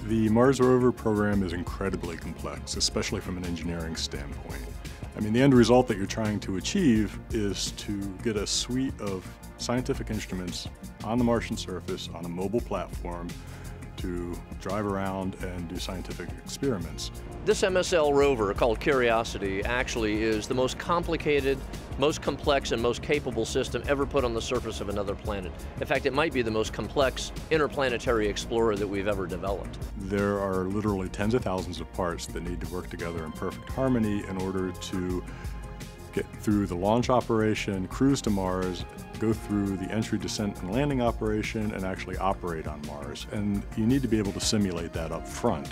The Mars Rover program is incredibly complex, especially from an engineering standpoint. I mean, the end result that you're trying to achieve is to get a suite of scientific instruments on the Martian surface on a mobile platform to drive around and do scientific experiments. This MSL rover, called Curiosity, actually is the most complicated, most complex, and most capable system ever put on the surface of another planet. In fact, it might be the most complex interplanetary explorer that we've ever developed. There are literally tens of thousands of parts that need to work together in perfect harmony in order to get through the launch operation, cruise to Mars, go through the entry, descent, and landing operation, and actually operate on Mars. And you need to be able to simulate that up front.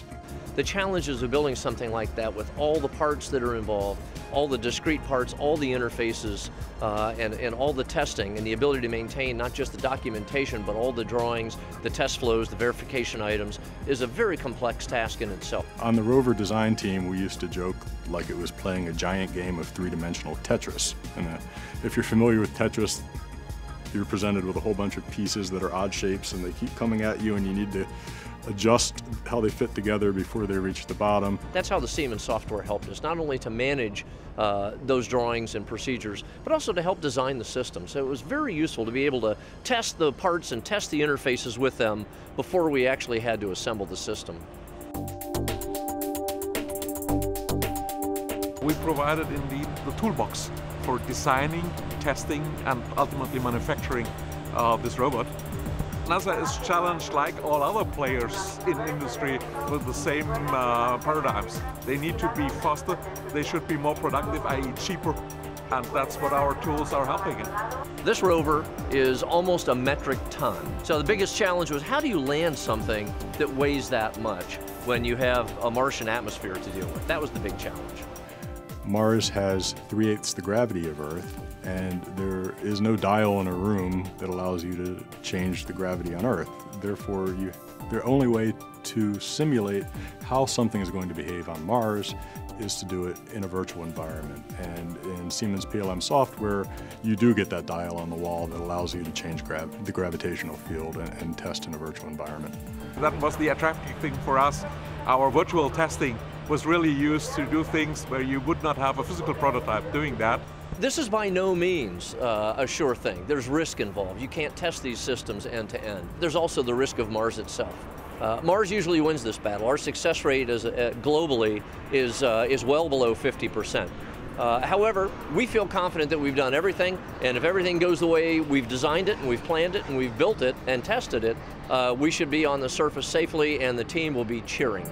The challenges of building something like that with all the parts that are involved, all the discrete parts, all the interfaces, and all the testing, and the ability to maintain not just the documentation, but all the drawings, the test flows, the verification items, is a very complex task in itself. On the rover design team, we used to joke like it was playing a giant game of three-dimensional Tetris. And if you're familiar with Tetris, you're presented with a whole bunch of pieces that are odd shapes, and they keep coming at you, and you need to adjust how they fit together before they reach the bottom. That's how the Siemens software helped us, not only to manage those drawings and procedures, but also to help design the system. So it was very useful to be able to test the parts and test the interfaces with them before we actually had to assemble the system. We provided indeed the toolbox for designing, testing, and ultimately manufacturing this robot. NASA is challenged, like all other players in industry, with the same paradigms. They need to be faster, they should be more productive, i.e. cheaper, and that's what our tools are helping in. This rover is almost a metric ton. So the biggest challenge was, how do you land something that weighs that much when you have a Martian atmosphere to deal with? That was the big challenge. Mars has 3/8 the gravity of Earth, and there is no dial in a room that allows you to change the gravity on Earth. Therefore, the only way to simulate how something is going to behave on Mars is to do it in a virtual environment. And in Siemens PLM software, you do get that dial on the wall that allows you to change the gravitational field and test in a virtual environment. That was the attractive thing for us. Our virtual testing was really used to do things where you would not have a physical prototype doing that. This is by no means a sure thing. There's risk involved. You can't test these systems end to end. There's also the risk of Mars itself. Mars usually wins this battle. Our success rate globally is well below 50%. However, we feel confident that we've done everything, and if everything goes the way we've designed it, and we've planned it, and we've built it, and tested it, we should be on the surface safely, and the team will be cheering.